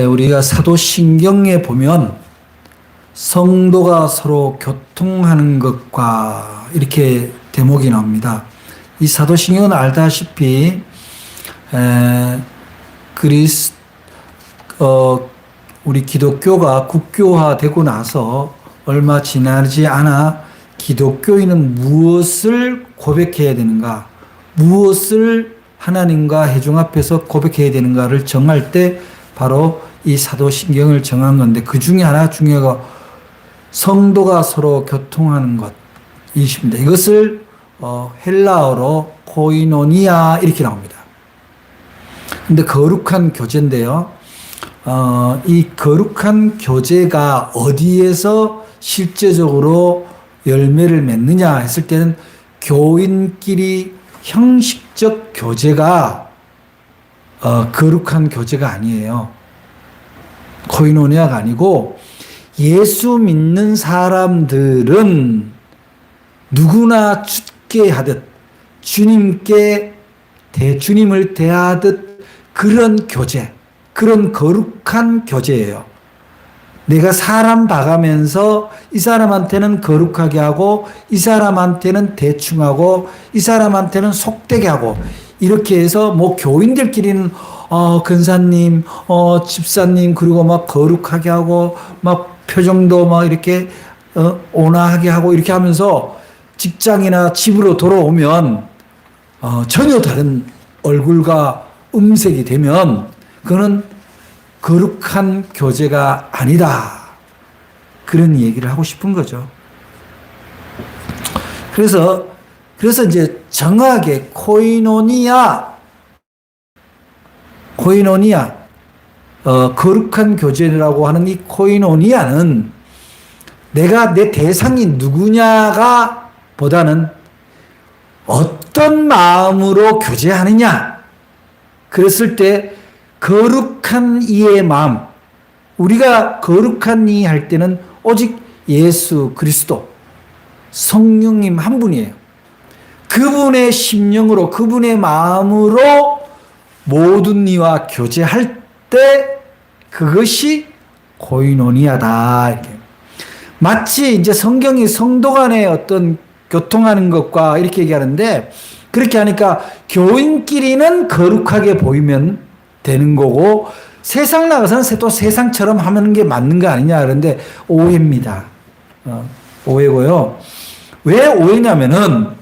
우리가 사도신경에 보면 성도가 서로 교통하는 것과 이렇게 대목이 나옵니다. 이 사도신경은 알다시피 우리 기독교가 국교화되고 나서 얼마 지나지 않아 기독교인은 무엇을 고백해야 되는가, 무엇을 하나님과 회중 앞에서 고백해야 되는가를 정할 때 바로 이 사도신경을 정한 건데, 그 중에 하나 중요가 성도가 서로 교통하는 것, 이십니다. 이것을 헬라어로 코이노니아 이렇게 나옵니다. 근데 거룩한 교제인데요. 이 거룩한 교제가 어디에서 실제적으로 열매를 맺느냐 했을 때는 교인끼리 형식적 교제가 거룩한 교제가 아니에요. 코이노니아가 아니고, 예수 믿는 사람들은 누구나 죽게 하듯 주님을 대하듯 그런 교제, 그런 거룩한 교제예요. 내가 사람 봐가면서 이 사람한테는 거룩하게 하고, 이 사람한테는 대충 하고, 이 사람한테는 속되게 하고, 이렇게 해서 교인들끼리는 근사님, 집사님, 그리고 막 거룩하게 하고, 막 표정도 막 이렇게 온화하게 하고, 이렇게 하면서 직장이나 집으로 돌아오면 전혀 다른 얼굴과 음색이 되면 그거는 거룩한 교제가 아니다, 그런 얘기를 하고 싶은 거죠. 그래서 이제 정확하게 코이노니아, 거룩한 교제라고 하는 이 코이노니아는 내가 내 대상이 누구냐가 보다는 어떤 마음으로 교제하느냐. 그랬을 때 거룩한 이의 마음, 우리가 거룩한 이 할 때는 오직 예수 그리스도 성령님 한 분이에요. 그분의 심령으로, 그분의 마음으로 모든 이와 교제할 때 그것이 코이노니아다, 이렇게. 마치 이제 성경이 성도 간의 어떤 교통하는 것과 이렇게 얘기하는데, 그렇게 하니까 교인끼리는 거룩하게 보이면 되는 거고, 세상 나가서는 또 세상처럼 하는 게 맞는 거 아니냐, 그런데 오해입니다. 오해고요. 왜 오해냐면은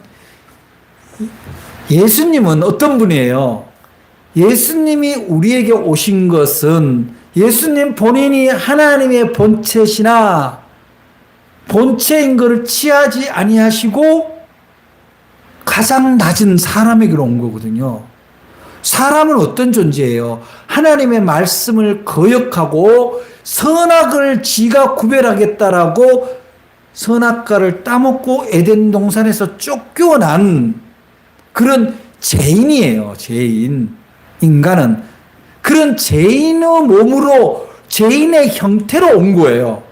예수님은 어떤 분이에요? 예수님이 우리에게 오신 것은 예수님 본인이 하나님의 본체시나 본체인 것을 취하지 아니하시고 가장 낮은 사람에게로 온 거거든요. 사람은 어떤 존재예요? 하나님의 말씀을 거역하고 선악을 지가 구별하겠다라고 선악과를 따먹고 에덴 동산에서 쫓겨난 그런 죄인이에요. 죄인. 인간은 그런 죄인의 몸으로, 죄인의 형태로 온 거예요.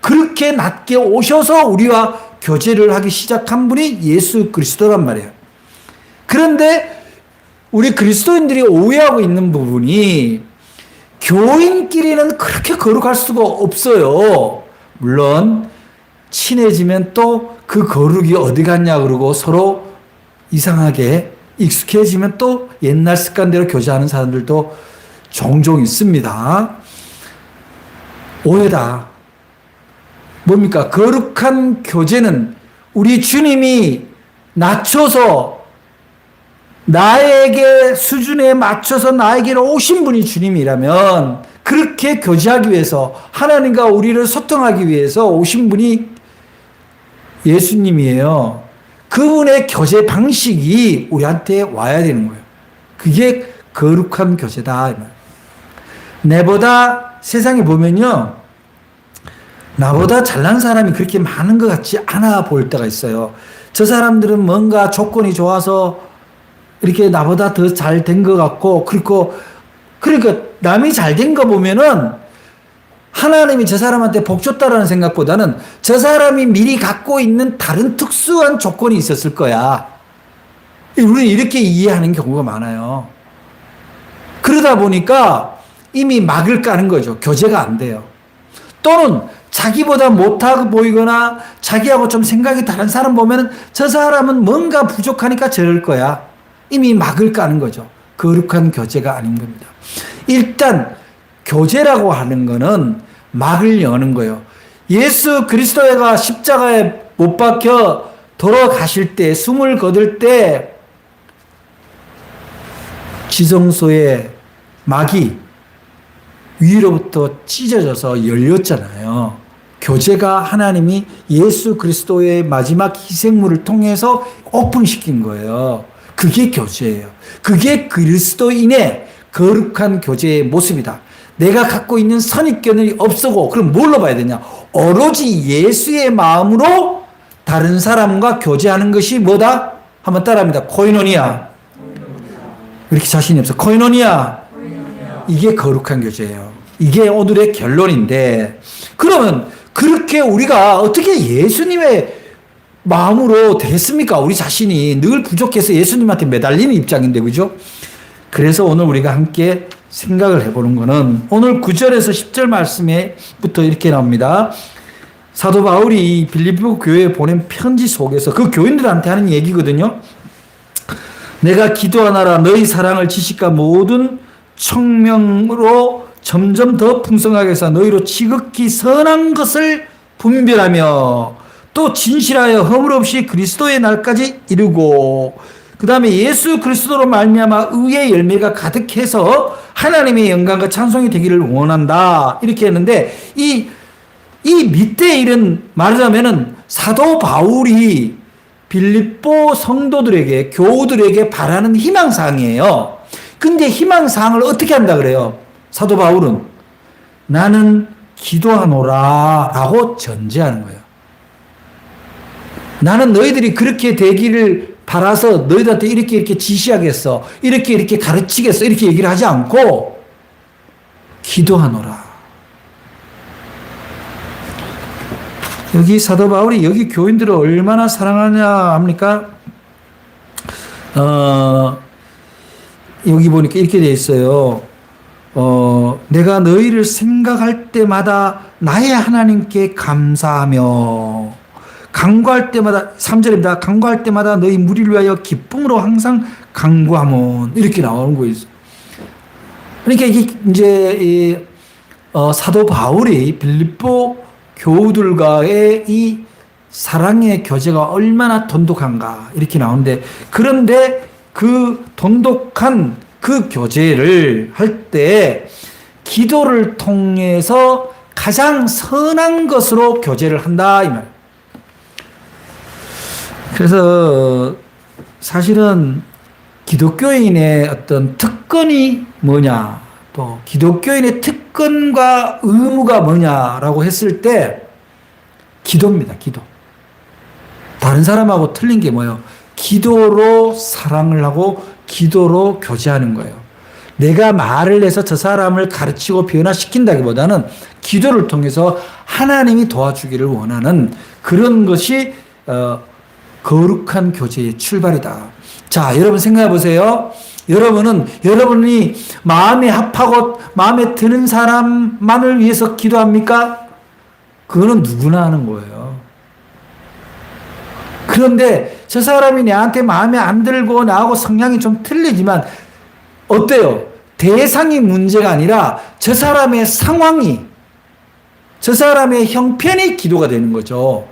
그렇게 낮게 오셔서 우리와 교제를 하기 시작한 분이 예수 그리스도란 말이에요. 그런데 우리 그리스도인들이 오해하고 있는 부분이, 교인끼리는 그렇게 거룩할 수가 없어요. 물론 친해지면 또 그 거룩이 어디 갔냐 그러고 서로 이상하게 익숙해지면 또 옛날 습관대로 교제하는 사람들도 종종 있습니다. 오해다. 뭡니까? 거룩한 교제는 우리 주님이 낮춰서 나에게 수준에 맞춰서 나에게로 오신 분이 주님이라면, 그렇게 교제하기 위해서, 하나님과 우리를 소통하기 위해서 오신 분이 예수님이에요. 그분의 교제 방식이 우리한테 와야 되는 거예요. 그게 거룩한 교제다. 내보다 세상에 보면요, 나보다 잘난 사람이 그렇게 많은 것 같지 않아 보일 때가 있어요. 저 사람들은 뭔가 조건이 좋아서 이렇게 나보다 더 잘 된 것 같고, 그러니까 남이 잘 된 거 보면은 하나님이 저 사람한테 복 줬다라는 생각보다는 저 사람이 미리 갖고 있는 다른 특수한 조건이 있었을 거야. 우리는 이렇게 이해하는 경우가 많아요. 그러다 보니까 이미 막을 까는 거죠. 교제가 안 돼요. 또는 자기보다 못하고 보이거나 자기하고 좀 생각이 다른 사람 보면 저 사람은 뭔가 부족하니까 저럴 거야. 이미 막을 까는 거죠. 거룩한 교제가 아닌 겁니다. 일단 교제라고 하는 거는 막을 여는 거예요. 예수 그리스도가 십자가에 못 박혀 돌아가실 때, 숨을 거둘 때 지성소의 막이 위로부터 찢어져서 열렸잖아요. 교제가 하나님이 예수 그리스도의 마지막 희생물을 통해서 오픈시킨 거예요. 그게 교제예요. 그게 그리스도인의 거룩한 교제의 모습이다. 내가 갖고 있는 선입견이 없어고, 그럼 뭘로 봐야 되냐? 오로지 예수의 마음으로 다른 사람과 교제하는 것이 뭐다? 한번 따라합니다. 코이노니아. 왜 이렇게 자신이 없어? 코이노니아. 이게 거룩한 교제예요. 이게 오늘의 결론인데, 그러면 그렇게 우리가 어떻게 예수님의 마음으로 되겠습니까? 우리 자신이 늘 부족해서 예수님한테 매달리는 입장인데, 그죠? 그래서 오늘 우리가 함께 생각을 해보는 거는 오늘 9절에서 10절 말씀에부터 이렇게 나옵니다. 사도 바울이 빌립보 교회에 보낸 편지 속에서 그 교인들한테 하는 얘기거든요. 내가 기도하나라 너희 사랑을 지식과 모든 청명으로 점점 더 풍성하게 해서 너희로 지극히 선한 것을 분별하며 또 진실하여 허물 없이 그리스도의 날까지 이루고, 그 다음에 예수 그리스도로 말미암아 의의 열매가 가득해서 하나님의 영광과 찬송이 되기를 원한다. 이렇게 했는데 이 밑에 일은 말하자면은 사도 바울이 빌립보 성도들에게, 교우들에게 바라는 희망사항이에요. 근데 희망사항을 어떻게 한다 그래요? 사도 바울은 나는 기도하노라 라고 전제하는 거예요. 나는 너희들이 그렇게 되기를 바라서 너희들한테 이렇게 지시하겠어, 이렇게 가르치겠어, 이렇게 얘기를 하지 않고 기도하노라. 여기 사도 바울이 여기 교인들을 얼마나 사랑하냐 합니까? 여기 보니까 이렇게 돼 있어요. 내가 너희를 생각할 때마다 나의 하나님께 감사하며 간구할 때마다, 3절입니다. 간구할 때마다 너희 무리를 위하여 기쁨으로 항상 간구하면, 이렇게 나오는 거예요. 그러니까 이게 이제 사도 바울이 빌립보 교우들과의 이 사랑의 교제가 얼마나 돈독한가 이렇게 나오는데, 그런데 그 돈독한 그 교제를 할 때 기도를 통해서 가장 선한 것으로 교제를 한다 이 말. 그래서 사실은 기독교인의 어떤 특권이 뭐냐, 또 기독교인의 특권과 의무가 뭐냐라고 했을 때 기도입니다. 기도. 다른 사람하고 틀린 게 뭐예요? 기도로 사랑을 하고 기도로 교제하는 거예요. 내가 말을 해서 저 사람을 가르치고 변화시킨다기보다는 기도를 통해서 하나님이 도와주기를 원하는 그런 것이 거룩한 교제의 출발이다. 자, 여러분 생각해 보세요. 여러분이 마음에 합하고 마음에 드는 사람만을 위해서 기도합니까? 그거는 누구나 하는 거예요. 그런데 저 사람이 나한테 마음에 안 들고 나하고 성향이 좀 틀리지만 어때요? 대상이 문제가 아니라 저 사람의 상황이, 저 사람의 형편이 기도가 되는 거죠.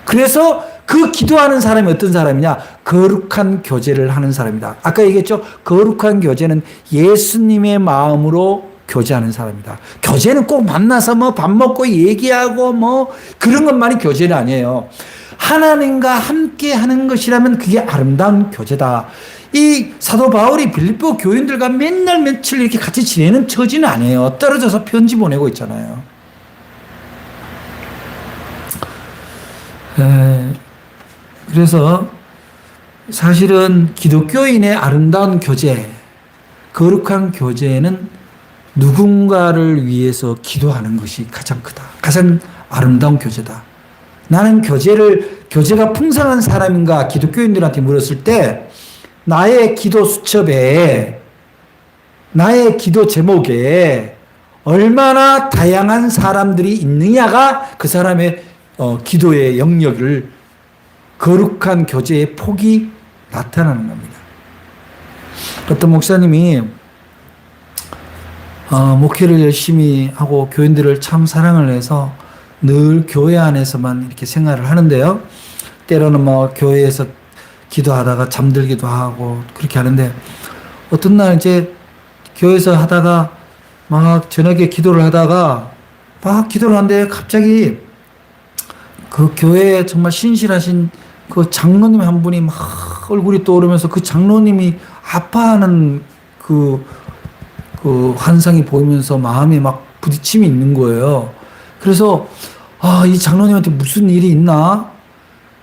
그래서 그 기도하는 사람이 어떤 사람이냐? 거룩한 교제를 하는 사람이다. 아까 얘기했죠? 거룩한 교제는 예수님의 마음으로 교제하는 사람이다. 교제는 꼭 만나서 뭐 밥 먹고 얘기하고 뭐 그런 것만이 교제는 아니에요. 하나님과 함께 하는 것이라면 그게 아름다운 교제다. 이 사도 바울이 빌립보 교인들과 맨날 며칠 이렇게 같이 지내는 처지는 아니에요. 떨어져서 편지 보내고 있잖아요. 그래서 사실은 기독교인의 아름다운 교제, 거룩한 교제는 누군가를 위해서 기도하는 것이 가장 크다. 가장 아름다운 교제다. 나는 교제가 풍성한 사람인가 기독교인들한테 물었을 때 나의 기도 수첩에 나의 기도 제목에 얼마나 다양한 사람들이 있느냐가 그 사람의 기도의 영역을 거룩한 교제의 폭이 나타나는 겁니다. 어떤 목사님이 목회를 열심히 하고 교인들을 참 사랑을 해서 늘 교회 안에서만 이렇게 생활을 하는데요. 때로는 뭐 교회에서 기도하다가 잠들기도 하고 그렇게 하는데 어떤 날 이제 교회에서 하다가 막 저녁에 기도를 하다가 막 기도를 하는데 갑자기 그 교회에 정말 신실하신 그 장로님 한 분이 막 얼굴이 떠오르면서 그 장로님이 아파하는 그 환상이 보이면서 마음에 막 부딪힘이 있는 거예요. 그래서 이 장로님한테 무슨 일이 있나?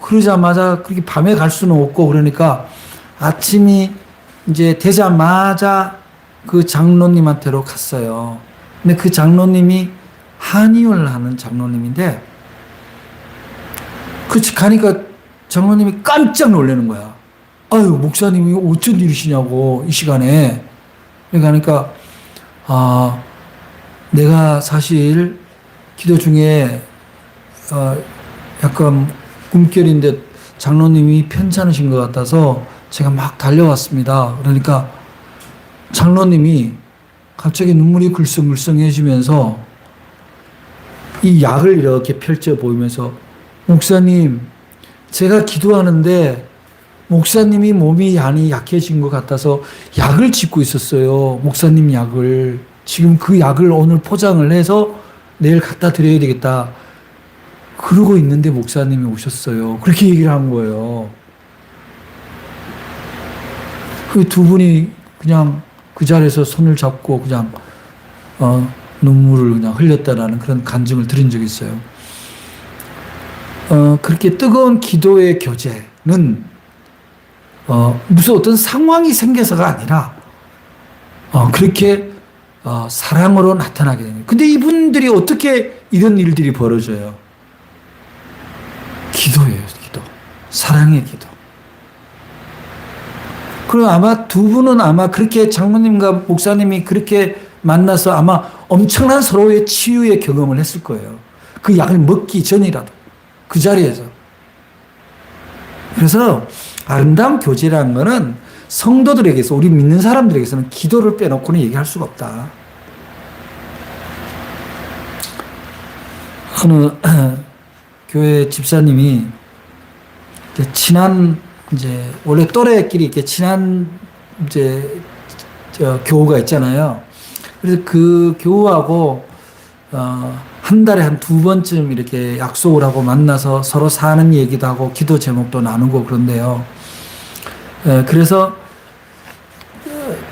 그러자마자 그렇게 밤에 갈 수는 없고 그러니까 아침이 이제 되자마자 그 장로님한테로 갔어요. 근데 그 장로님이 한의원을 하는 장로님인데 그치 가니까 장로님이 깜짝 놀라는 거야. 아유 목사님이 어쩐 일이시냐고 이 시간에. 그러니까 내가 사실 기도 중에 약간 꿈결인데 장로님이 편찮으신 것 같아서 제가 막 달려왔습니다. 그러니까 장로님이 갑자기 눈물이 글썽글썽해지면서 이 약을 이렇게 펼쳐 보이면서 목사님 제가 기도하는데 목사님이 몸이 많이 약해진 것 같아서 약을 짓고 있었어요. 목사님 약을. 지금 그 약을 오늘 포장을 해서 내일 갖다 드려야 되겠다. 그러고 있는데 목사님이 오셨어요. 그렇게 얘기를 한 거예요. 그 두 분이 그냥 그 자리에서 손을 잡고 그냥 눈물을 그냥 흘렸다라는 그런 간증을 들은 적이 있어요. 그렇게 뜨거운 기도의 교제는 무슨 어떤 상황이 생겨서가 아니라 그렇게 사랑으로 나타나게 됩니다. 근데 이분들이 어떻게 이런 일들이 벌어져요? 기도예요, 기도. 사랑의 기도. 그리고 아마 두 분은 아마 그렇게 장로님과 목사님이 그렇게 만나서 아마 엄청난 서로의 치유의 경험을 했을 거예요. 그 약을 먹기 전이라도. 그 자리에서. 그래서 아름다운 교제라는 거는 성도들에게서, 우리 믿는 사람들에게서는 기도를 빼놓고는 얘기할 수가 없다. 어느 교회 집사님이 친한 원래 또래끼리 이렇게 친한 교우가 있잖아요. 그래서 그 교우하고 한 달에 한 두 번쯤 이렇게 약속을 하고 만나서 서로 사는 얘기도 하고 기도 제목도 나누고 그런데요. 그래서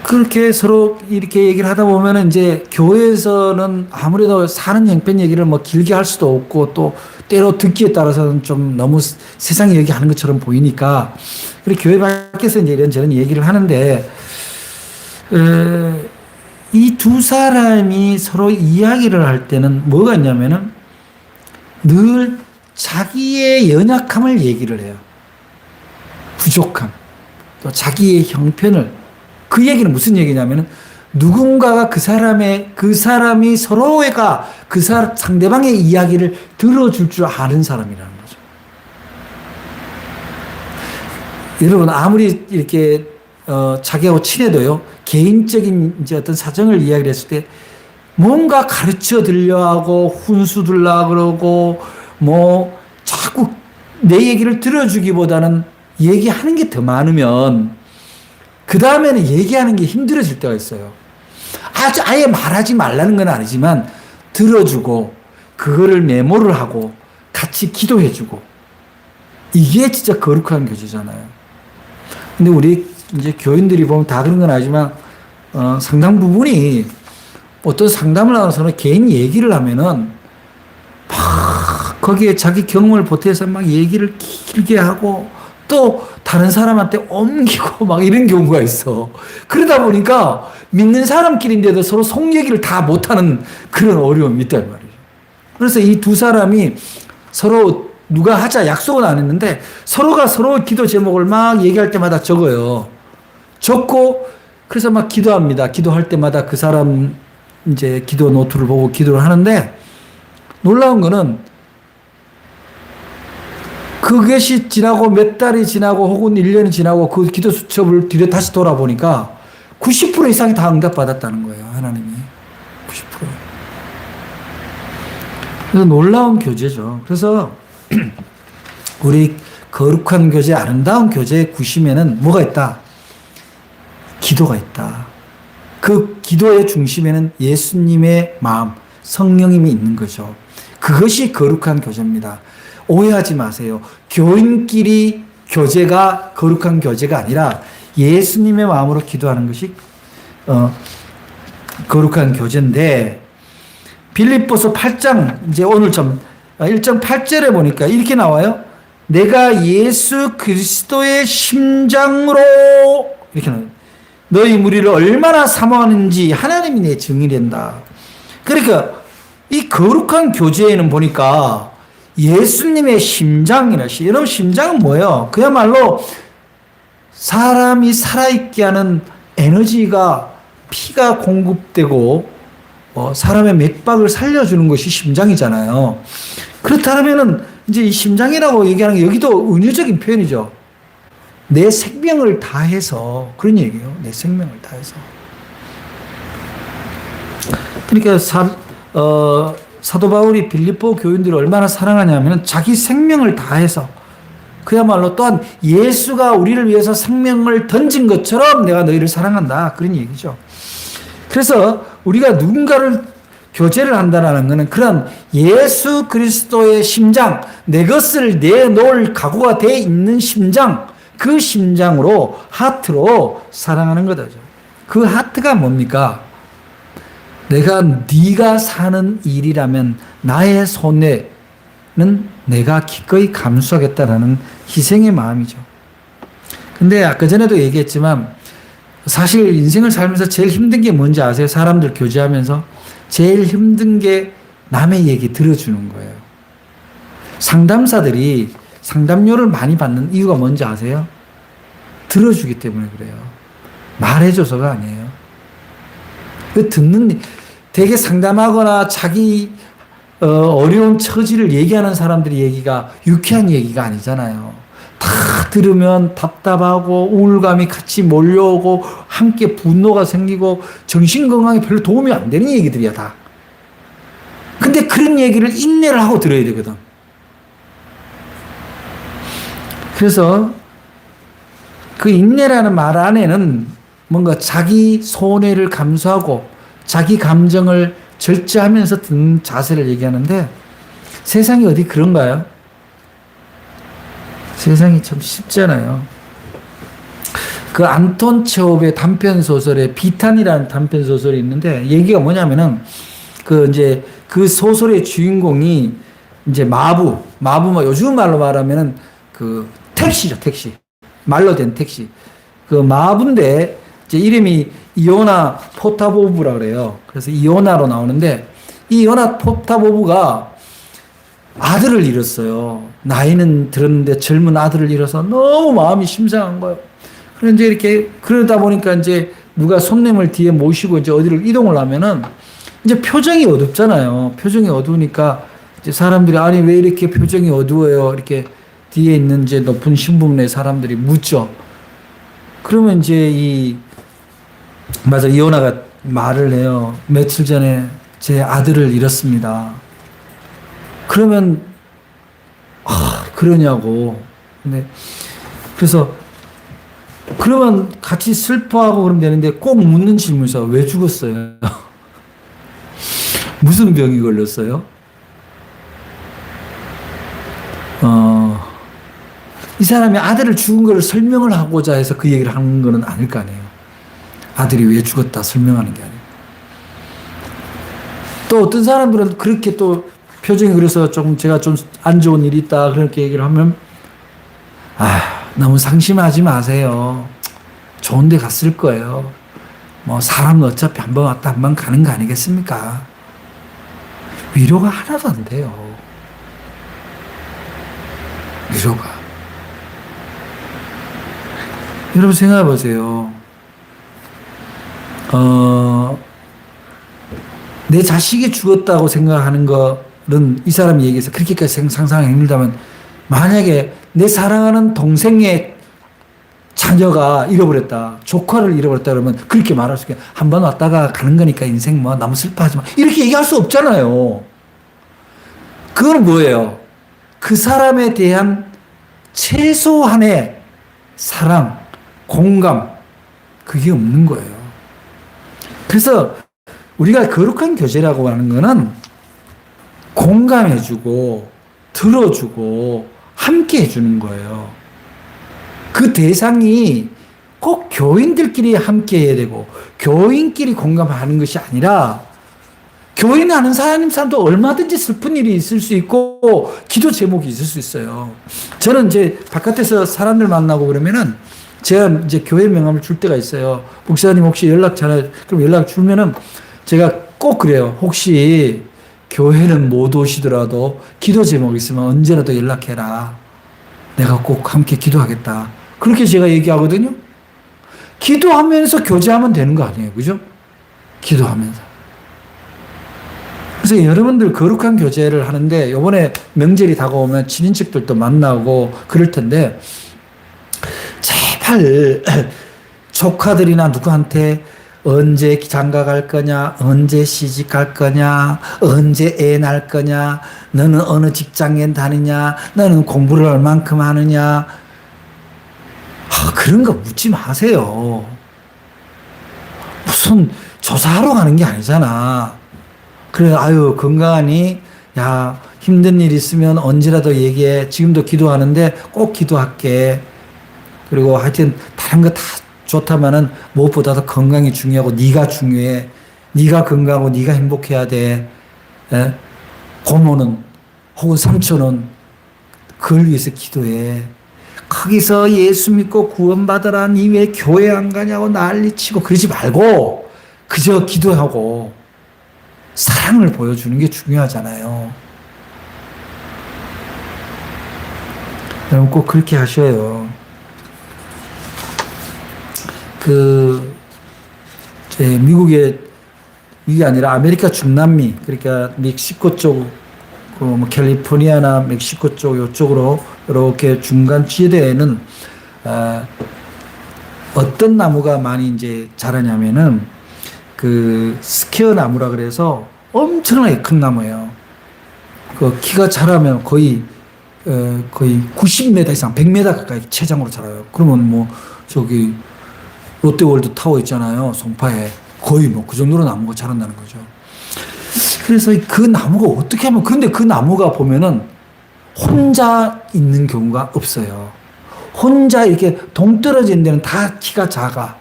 그렇게 서로 이렇게 얘기를 하다 보면은 이제 교회에서는 아무래도 사는 형편 얘기를 뭐 길게 할 수도 없고 또 때로 듣기에 따라서는 좀 너무 세상 얘기하는 것처럼 보이니까 그리고 교회 밖에서 이제 이런저런 얘기를 하는데 이 두 사람이 서로 이야기를 할 때는 뭐가 있냐면은 늘 자기의 연약함을 얘기를 해요. 부족함. 또 자기의 형편을. 그 얘기는 무슨 얘기냐면은 누군가가 그 사람이 서로가 상대방의 이야기를 들어줄 줄 아는 사람이라는 거죠. 여러분, 아무리 이렇게, 자기하고 친해도요, 개인적인 이제 어떤 사정을 이야기를 했을 때 뭔가 가르쳐 들려 하고 훈수 들라 그러고 뭐 자꾸 내 얘기를 들어주기보다는 얘기하는 게 더 많으면 그 다음에는 얘기하는 게 힘들어질 때가 있어요. 아예 말하지 말라는 건 아니지만 들어주고 그거를 메모를 하고 같이 기도해주고 이게 진짜 거룩한 교제잖아요. 근데 우리 이제 교인들이 보면 다 그런 건 아니지만 상당 부분이 어떤 상담을 나눠서는 개인 얘기를 하면은 막 거기에 자기 경험을 보태서 막 얘기를 길게 하고 또 다른 사람한테 옮기고 막 이런 경우가 있어. 그러다 보니까 믿는 사람끼리인데도 서로 속 얘기를 다 못하는 그런 어려움이 있단 말이에요. 그래서 이 두 사람이 서로 누가 하자 약속은 안 했는데 서로가 서로 기도 제목을 막 얘기할 때마다 적어요. 적고 그래서 막 기도합니다. 기도할 때마다 그 사람 이제 기도 노트를 보고 기도를 하는데 놀라운 거는 그것이 지나고 몇 달이 지나고 혹은 1년이 지나고 그 기도 수첩을 뒤로 다시 돌아보니까 90% 이상이 다 응답받았다는 거예요. 하나님이. 90%. 그래서 놀라운 교제죠. 그래서 우리 거룩한 교제, 아름다운 교제의 구심에는 뭐가 있다? 기도가 있다. 그 기도의 중심에는 예수님의 마음, 성령님이 있는 거죠. 그것이 거룩한 교제입니다. 오해하지 마세요. 교인끼리 교제가 거룩한 교제가 아니라 예수님의 마음으로 기도하는 것이 거룩한 교제인데, 빌립보서 8장 이제 오늘 좀 1장 8절에 보니까 이렇게 나와요. 내가 예수 그리스도의 심장으로 이렇게 나와요. 너희 무리를 얼마나 사모하는지 하나님이 내 증인이 된다. 그러니까 이 거룩한 교제에는 보니까 예수님의 심장이라. 여러분 심장은 뭐예요? 그야말로 사람이 살아있게 하는 에너지가 피가 공급되고 사람의 맥박을 살려주는 것이 심장이잖아요. 그렇다면은 이제 이 심장이라고 얘기하는 게 여기도 은유적인 표현이죠. 내 생명을 다해서 그런 얘기예요. 내 생명을 다해서. 그러니까 사도 바울이 빌립보 교인들을 얼마나 사랑하냐면 자기 생명을 다해서 그야말로 또한 예수가 우리를 위해서 생명을 던진 것처럼 내가 너희를 사랑한다. 그런 얘기죠. 그래서 우리가 누군가를 교제를 한다는 것은 그런 예수 그리스도의 심장, 내 것을 내놓을 각오가 되어 있는 심장, 그 심장으로, 하트로 사랑하는 거죠. 그 하트가 뭡니까? 네가 사는 일이라면 나의 손해는 내가 기꺼이 감수하겠다라는 희생의 마음이죠. 근데 아까 전에도 얘기했지만 사실 인생을 살면서 제일 힘든 게 뭔지 아세요? 사람들 교제하면서 제일 힘든 게 남의 얘기 들어주는 거예요. 상담사들이 상담료를 많이 받는 이유가 뭔지 아세요? 들어주기 때문에 그래요. 말해줘서가 아니에요. 그 되게 상담하거나 자기 어려운 처지를 얘기하는 사람들의 얘기가 유쾌한 얘기가 아니잖아요. 다 들으면 답답하고 우울감이 같이 몰려오고 함께 분노가 생기고 정신건강에 별로 도움이 안 되는 얘기들이야 다. 근데 그런 얘기를 인내를 하고 들어야 되거든. 그래서 그 인내라는 말 안에는 뭔가 자기 손해를 감수하고 자기 감정을 절제하면서 듣는 자세를 얘기하는데 세상이 어디 그런가요? 세상이 참 쉽잖아요. 그 안톤 체홉의 단편소설에 비탄이라는 단편소설이 있는데 얘기가 뭐냐면은 그 소설의 주인공이 이제 마부 뭐 요즘 말로 말하면은 그 택시죠, 택시. 말로 된 택시. 그 마부인데 이제 이름이 이오나 포타보브라 그래요. 그래서 이오나로 나오는데 이 이오나 포타보브가 아들을 잃었어요. 나이는 들었는데 젊은 아들을 잃어서 너무 마음이 심상한 거예요. 그런데 이렇게 그러다 보니까 이제 누가 손님을 뒤에 모시고 이제 어디를 이동을 하면은 이제 표정이 어둡잖아요. 표정이 어두우니까 이제 사람들이 아니 왜 이렇게 표정이 어두워요? 이렇게 뒤에 있는 이제 높은 신분의 사람들이 묻죠. 그러면 이제 이오나가 말을 해요. 며칠 전에 제 아들을 잃었습니다. 그러면 그러냐고. 근데 그래서 그러면 같이 슬퍼하고 그러면 되는데 꼭 묻는 질문이죠. 왜 죽었어요? 무슨 병이 걸렸어요? 이 사람이 아들을 죽은 걸 설명을 하고자 해서 그 얘기를 하는 건 아닐 거 아니에요. 아들이 왜 죽었다 설명하는 게 아니에요. 또 어떤 사람들은 그렇게 또 표정이 그래서 제가 좀 안 좋은 일이 있다 그렇게 얘기를 하면 너무 상심하지 마세요. 좋은 데 갔을 거예요. 뭐 사람은 어차피 한 번 왔다 한 번 가는 거 아니겠습니까? 위로가 하나도 안 돼요. 위로가. 여러분 생각해 보세요. 어, 내 자식이 죽었다고 생각하는 거는 이 사람이 얘기해서 그렇게까지 상상하기 힘들다면 만약에 내 사랑하는 동생의 자녀가 잃어버렸다, 조카를 잃어버렸다 그러면 그렇게 말할 수 있게 한 번 왔다가 가는 거니까 인생 뭐 너무 슬퍼하지 마. 이렇게 얘기할 수 없잖아요. 그건 뭐예요? 그 사람에 대한 최소한의 사랑, 공감, 그게 없는 거예요. 그래서 우리가 거룩한 교제라고 하는 거는 공감해주고, 들어주고, 함께 해주는 거예요. 그 대상이 꼭 교인들끼리 함께 해야 되고, 교인끼리 공감하는 것이 아니라, 교인 아는 사람도 얼마든지 슬픈 일이 있을 수 있고, 기도 제목이 있을 수 있어요. 저는 이제 바깥에서 사람들 만나고 그러면은, 제가 이제 교회 명함을 줄 때가 있어요. 목사님 혹시 연락 전화, 그럼 연락 주면은 제가 꼭 그래요. 혹시 교회는 못 오시더라도 기도 제목 있으면 언제라도 연락해라. 내가 꼭 함께 기도하겠다. 그렇게 제가 얘기하거든요. 기도하면서 교제하면 되는 거 아니에요. 그죠? 기도하면서. 그래서 여러분들 거룩한 교제를 하는데 이번에 명절이 다가오면 친인척들도 만나고 그럴 텐데 제발 조카들이나 누구한테 언제 장가 갈 거냐, 언제 시집 갈 거냐, 언제 애 낳을 거냐, 너는 어느 직장에 다니냐, 너는 공부를 얼만큼 하느냐, 그런 거 묻지 마세요. 무슨 조사하러 가는 게 아니잖아. 그래, 아유, 건강하니? 야, 힘든 일 있으면 언제라도 얘기해. 지금도 기도하는데 꼭 기도할게. 그리고 하여튼 다른 거 다 좋다마는 무엇보다도 건강이 중요하고 네가 중요해. 네가 건강하고 네가 행복해야 돼. 에? 고모는 혹은 삼촌은 그걸 위해서 기도해. 거기서 예수 믿고 구원받으라. 니 왜 교회 안 가냐고 난리치고 그러지 말고 그저 기도하고 사랑을 보여주는 게 중요하잖아요. 여러분 꼭 그렇게 하셔요. 미국이 아니라 아메리카 중남미, 그러니까 멕시코 쪽, 뭐 캘리포니아나 멕시코 쪽 이쪽으로 이렇게 중간 지대에는 어떤 나무가 많이 이제 자라냐면은 그 스퀘어 나무라 그래서 엄청나게 큰 나무예요. 그 키가 자라면 거의 90m 이상, 100m 가까이 최장으로 자라요. 그러면 뭐 저기 롯데월드 타워 있잖아요. 송파에. 거의 뭐 그 정도로 나무가 자란다는 거죠. 그래서 그 나무가 어떻게 하면, 그런데 그 나무가 보면은 혼자 있는 경우가 없어요. 혼자 이렇게 동떨어진 데는 다 키가 작아.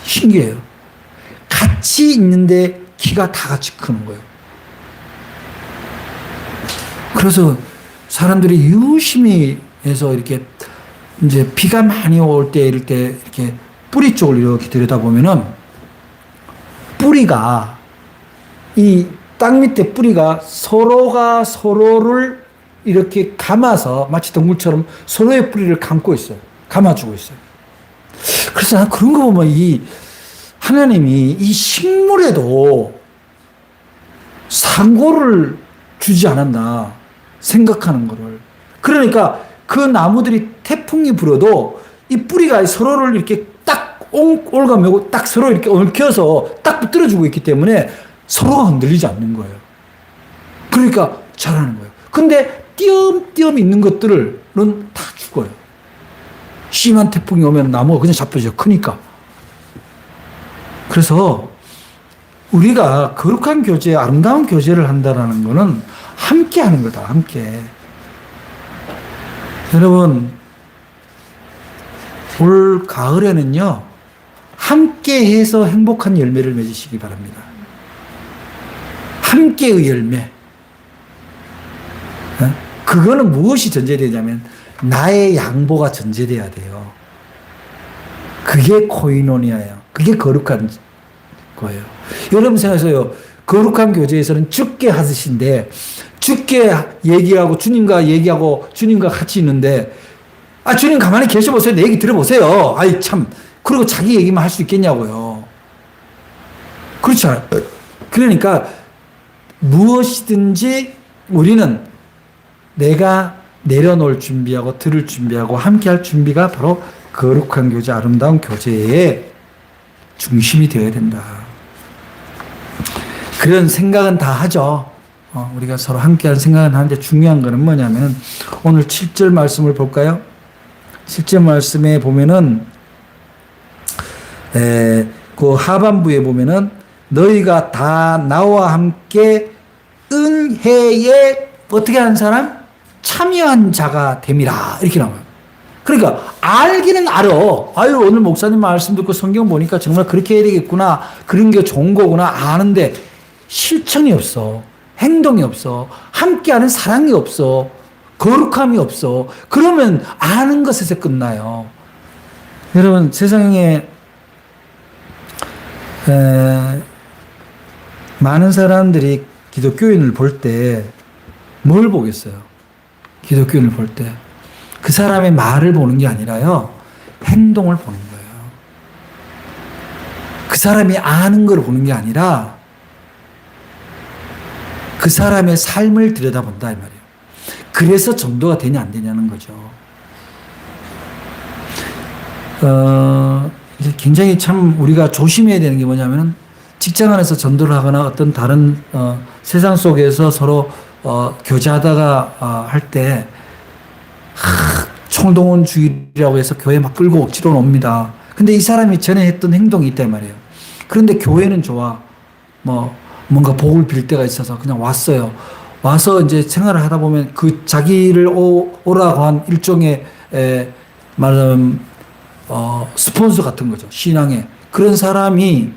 신기해요. 같이 있는데 키가 다 같이 크는 거예요. 그래서 사람들이 유심히 해서 이렇게 이제 비가 많이 올 때 이럴 때 이렇게 뿌리 쪽을 이렇게 들여다보면은 뿌리가 이 땅 밑에 뿌리가 서로가 서로를 이렇게 감아서 마치 동물처럼 서로의 뿌리를 감고 있어요. 감아주고 있어요. 그래서 난 그런 거 보면 이 하나님이 이 식물에도 상고를 주지 않았나 생각하는 거를. 그러니까 그 나무들이 태풍이 불어도 이 뿌리가 서로를 이렇게 딱 올가매고 딱 서로 이렇게 얽혀서 딱 붙들어주고 있기 때문에 서로가 흔들리지 않는 거예요. 그러니까 자라는 거예요. 근데 띄엄띄엄 있는 것들은 다 죽어요. 심한 태풍이 오면 나무가 그냥 잡혀져. 크니까. 그래서 우리가 거룩한 교제, 아름다운 교제를 한다는 거는 함께 하는 거다. 함께. 여러분, 올 가을에는요, 함께 해서 행복한 열매를 맺으시기 바랍니다. 함께의 열매. 그거는 무엇이 전제되냐면, 나의 양보가 전제돼야 돼요. 그게 코이노니아예요. 그게 거룩한 거예요. 여러분 생각하세요. 거룩한 교제에서는 주께 하듯인데, 주께 얘기하고 주님과 얘기하고 주님과 같이 있는데, 주님 가만히 계셔보세요. 내 얘기 들어보세요. 아이 참. 그리고 자기 얘기만 할 수 있겠냐고요. 그렇지 않아요. 그러니까 무엇이든지 우리는 내가 내려놓을 준비하고 들을 준비하고 함께할 준비가 바로 거룩한 교제, 아름다운 교제의 중심이 되어야 된다. 그런 생각은 다 하죠. 우리가 서로 함께하는 생각은 하는데 중요한 거는 뭐냐면 오늘 7절 말씀을 볼까요? 7절 말씀에 보면은 그 하반부에 보면은 너희가 다 나와 함께 은혜에 어떻게 하는 사람? 참여한 자가 됨이라 이렇게 나와요. 그러니까 알기는 알아. 아유 오늘 목사님 말씀 듣고 성경 보니까 정말 그렇게 해야 되겠구나. 그런 게 좋은 거구나 아는데 실천이 없어. 행동이 없어. 함께하는 사랑이 없어. 거룩함이 없어. 그러면 아는 것에서 끝나요. 여러분 세상에 많은 사람들이 기독교인을 볼 때 뭘 보겠어요? 기독교인을 볼 때 그 사람의 말을 보는 게 아니라요 행동을 보는 거예요. 그 사람이 아는 걸 보는 게 아니라 그 사람의 삶을 들여다본다 이 말이에요. 그래서 전도가 되냐 안 되냐는 거죠. 굉장히 참 우리가 조심해야 되는 게 뭐냐면 직장 안에서 전도를 하거나 어떤 다른 세상 속에서 서로 교제하다가 할 때 총동원주의라고 해서 교회 막 끌고 억지로 옵니다. 근데 이 사람이 전에 했던 행동이 있단 말이에요. 그런데 교회는 좋아. 뭔가 복을 빌 때가 있어서 그냥 왔어요. 와서 이제 생활을 하다 보면 그 자기를 오라고 한 일종의 말하자면 스폰서 같은 거죠. 신앙에. 그런 사람이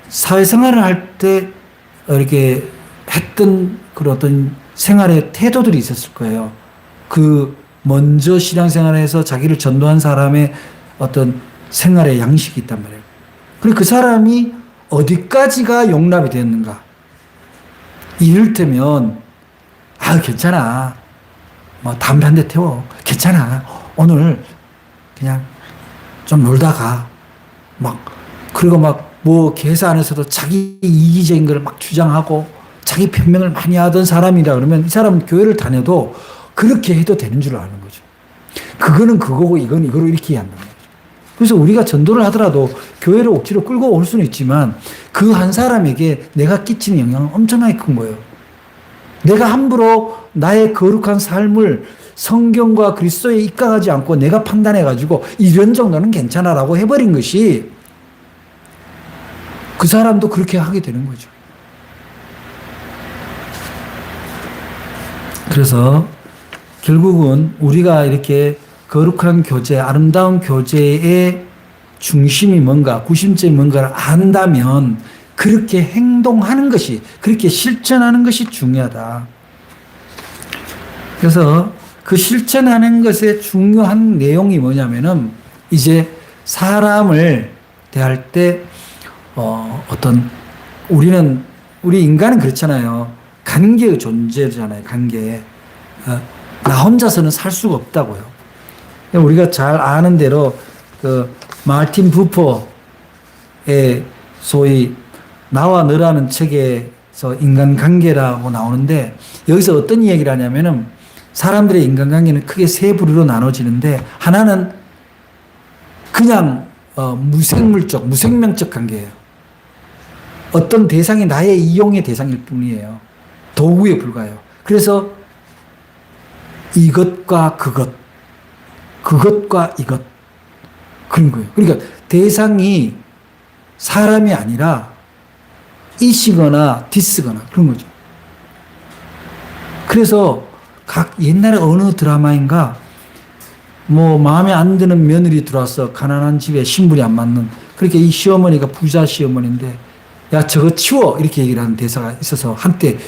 사회생활을 할 때 이렇게 했던 그런 어떤 생활의 태도들이 있었을 거예요. 그 먼저 신앙생활에서 자기를 전도한 사람의 어떤 생활의 양식이 있단 말이에요. 그리고 그 사람이 어디까지가 용납이 되었는가. 이를테면 괜찮아. 담배 한 대 태워. 괜찮아. 오늘 그냥 좀 놀다가 그리고 계사 안에서도 자기 이기적인 걸 주장하고 자기 변명을 많이 하던 사람이라 그러면 이 사람은 교회를 다녀도 그렇게 해도 되는 줄 아는 거죠. 그거는 그거고 이건 이거로 이렇게 한단 말이에요. 그래서 우리가 전도를 하더라도 교회를 억지로 끌고 올 수는 있지만 그 한 사람에게 내가 끼치는 영향은 엄청나게 큰 거예요. 내가 함부로 나의 거룩한 삶을 성경과 그리스도에 입각하지 않고 내가 판단해가지고 이런 정도는 괜찮아라고 해버린 것이 그 사람도 그렇게 하게 되는 거죠. 그래서 결국은 우리가 이렇게 거룩한 교제, 아름다운 교제의 중심이 뭔가, 구심점이 뭔가를 안다면 그렇게 행동하는 것이, 그렇게 실천하는 것이 중요하다. 그래서 그 실천하는 것의 중요한 내용이 뭐냐면은 이제 사람을 대할 때 우리 인간은 그렇잖아요. 관계의 존재잖아요. 관계. 나 혼자서는 살 수가 없다고요. 우리가 잘 아는 대로 그 마르틴 부퍼의 소위 나와 너라는 책에서 인간관계라고 나오는데 여기서 어떤 이야기를 하냐면은 사람들의 인간관계는 크게 세 부류로 나눠지는데 하나는 그냥 무생물적, 무생명적 관계예요. 어떤 대상이 나의 이용의 대상일 뿐이에요. 도구에 불과해요. 그래서 이것과 그것, 그것과 이것 그런 거예요. 그러니까 대상이 사람이 아니라 이시거나 디스거나 그런 거죠. 그래서 각 옛날에 어느 드라마인가 마음에 안 드는 며느리 들어와서 가난한 집에 신분이 안 맞는 그렇게 이 시어머니가 부자 시어머니인데 야 저거 치워 이렇게 얘기를 하는 대사가 있어서 한때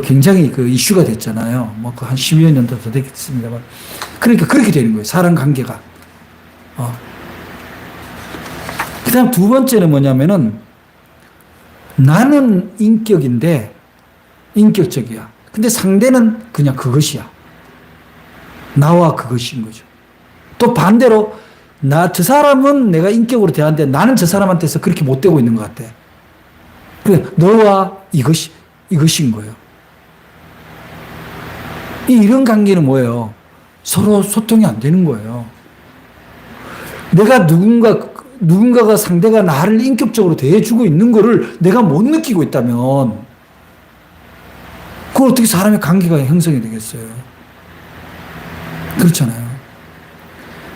굉장히 이슈가 됐잖아요. 한 10여 년 더 됐습니다만. 그러니까 그렇게 되는 거예요. 사람 관계가. 그 다음 두 번째는 뭐냐면은 나는 인격적이야. 근데 상대는 그냥 그것이야. 나와 그것인 거죠. 또 반대로 저 사람은 내가 인격으로 대하는데 나는 저 사람한테서 그렇게 못 되고 있는 것 같아. 그래, 너와 이것인 거예요. 이런 관계는 뭐예요? 서로 소통이 안 되는 거예요. 내가 누군가가 상대가 나를 인격적으로 대해주고 있는 거를 내가 못 느끼고 있다면, 그걸 어떻게 사람의 관계가 형성이 되겠어요? 그렇잖아요.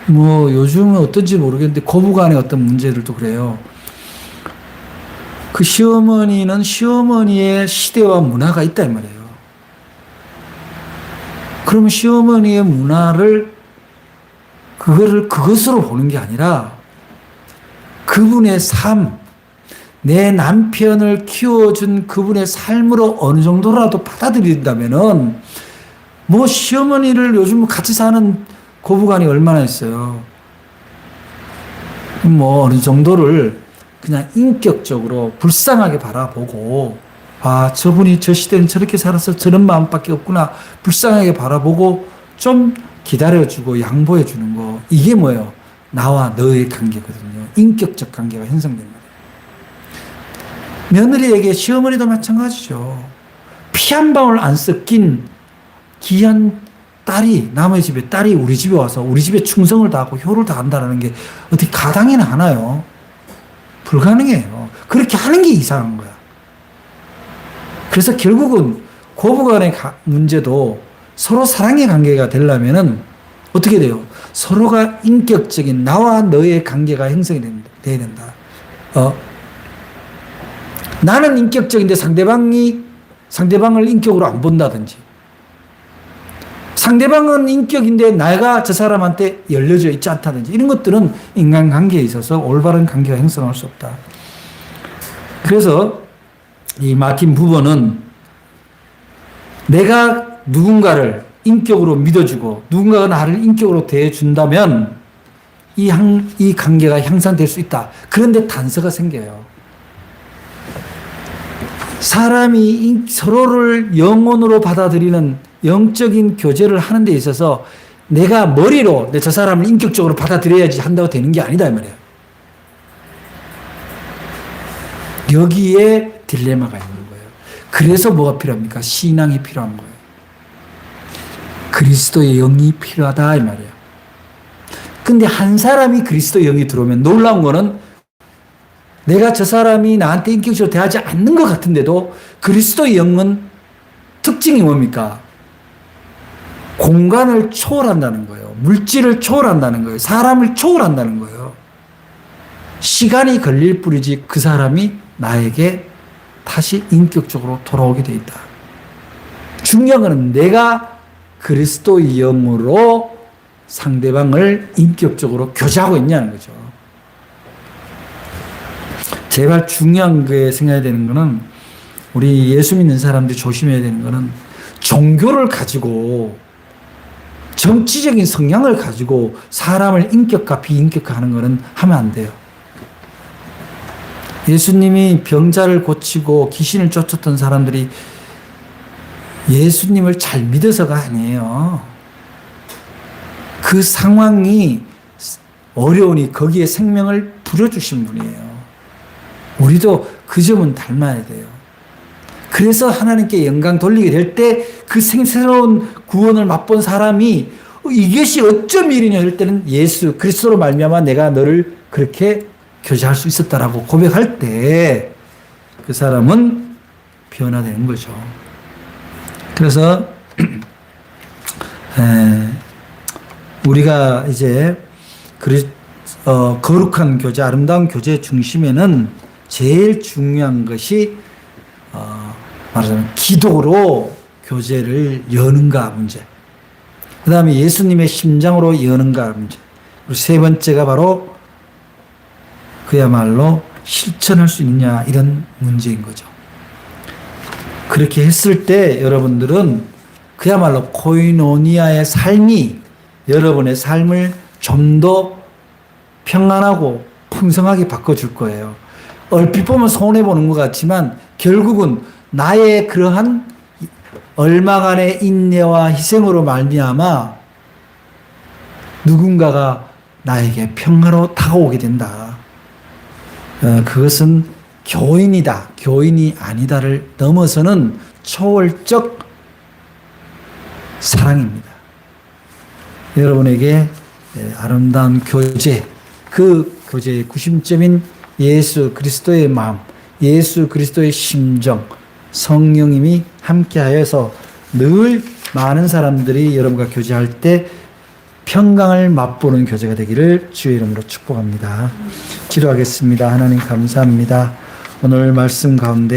뭐, 요즘은 어떤지 모르겠는데, 고부간의 어떤 문제들도 그래요. 그 시어머니는 시어머니의 시대와 문화가 있다, 이 말이에요. 그러면 시어머니의 문화를, 그것으로 보는 게 아니라, 그분의 삶, 내 남편을 키워준 그분의 삶으로 어느 정도라도 받아들인다면은, 뭐, 시어머니를 요즘 같이 사는 고부간이 얼마나 있어요. 뭐, 어느 정도를 그냥 인격적으로 불쌍하게 바라보고, 아, 저분이 저 시대는 저렇게 살아서 저런 마음밖에 없구나. 불쌍하게 바라보고 좀 기다려주고 양보해주는 거. 이게 뭐예요? 나와 너의 관계거든요. 인격적 관계가 형성된 거예요. 며느리에게 시어머니도 마찬가지죠. 피 한 방울 안 섞인 귀한 딸이, 남의 집에 딸이 우리 집에 와서 우리 집에 충성을 다하고 효를 다한다는 게 어떻게 가당이나 하나요? 불가능해요. 그렇게 하는 게 이상한 거야. 그래서 결국은 고부간의 문제도 서로 사랑의 관계가 되려면은 어떻게 돼요? 서로가 인격적인 나와 너의 관계가 형성이 돼야 된다. 나는 인격적인데 상대방을 인격으로 안 본다든지, 상대방은 인격인데 내가 저 사람한테 열려져 있지 않다든지, 이런 것들은 인간관계에 있어서 올바른 관계가 형성할 수 없다. 그래서 이 마틴 부버는 내가 누군가를 인격으로 믿어주고 누군가가 나를 인격으로 대해준다면 이 관계가 향상될 수 있다. 그런데 단서가 생겨요. 사람이 서로를 영혼으로 받아들이는 영적인 교제를 하는 데 있어서 내가 머리로 저 사람을 인격적으로 받아들여야지 한다고 되는 게 아니다 이 말이에요. 여기에 딜레마가 있는 거예요. 그래서 뭐가 필요합니까? 신앙이 필요한 거예요. 그리스도의 영이 필요하다 이 말이에요. 근데 한 사람이 그리스도의 영이 들어오면 놀라운 거는 내가 저 사람이 나한테 인격적으로 대하지 않는 것 같은데도 그리스도의 영은 특징이 뭡니까? 공간을 초월한다는 거예요. 물질을 초월한다는 거예요. 사람을 초월한다는 거예요. 시간이 걸릴 뿐이지 그 사람이 나에게 다시 인격적으로 돌아오게 돼 있다. 중요한 것은 내가 그리스도의 영으로 상대방을 인격적으로 교제하고 있냐는 거죠. 제발 중요한 게 생각해야 되는 거는, 우리 예수 믿는 사람들이 조심해야 되는 거는, 종교를 가지고 정치적인 성향을 가지고 사람을 인격화 비인격화 하는 거는 하면 안 돼요. 예수님이 병자를 고치고 귀신을 쫓았던 사람들이 예수님을 잘 믿어서가 아니에요. 그 상황이 어려우니 거기에 생명을 부려주신 분이에요. 우리도 그 점은 닮아야 돼요. 그래서 하나님께 영광 돌리게 될 때 그 새로운 구원을 맛본 사람이 이것이 어쩜 일이냐 할 때는 예수 그리스도로 말미암아 내가 너를 그렇게 교제할 수 있었다라고 고백할 때 그 사람은 변화되는 거죠. 그래서 우리가 이제 거룩한 교제, 아름다운 교제의 중심에는 제일 중요한 것이 말하자면 기도로 교제를 여는가 문제, 그 다음에 예수님의 심장으로 여는가 문제, 그리고 세 번째가 바로 그야말로 실천할 수 있느냐 이런 문제인 거죠. 그렇게 했을 때 여러분들은 그야말로 코이노니아의 삶이 여러분의 삶을 좀 더 평안하고 풍성하게 바꿔줄 거예요. 얼핏 보면 손해보는 것 같지만 결국은 나의 그러한 얼마간의 인내와 희생으로 말미암아 누군가가 나에게 평화로 다가오게 된다. 그것은 교인이다, 교인이 아니다를 넘어서는 초월적 사랑입니다. 여러분에게 아름다운 교제, 그 교제의 구심점인 예수 그리스도의 마음, 예수 그리스도의 심정, 성령님이 함께하여서 늘 많은 사람들이 여러분과 교제할 때 평강을 맛보는 교제가 되기를 주의 이름으로 축복합니다. 기도하겠습니다. 하나님 감사합니다. 오늘 말씀 가운데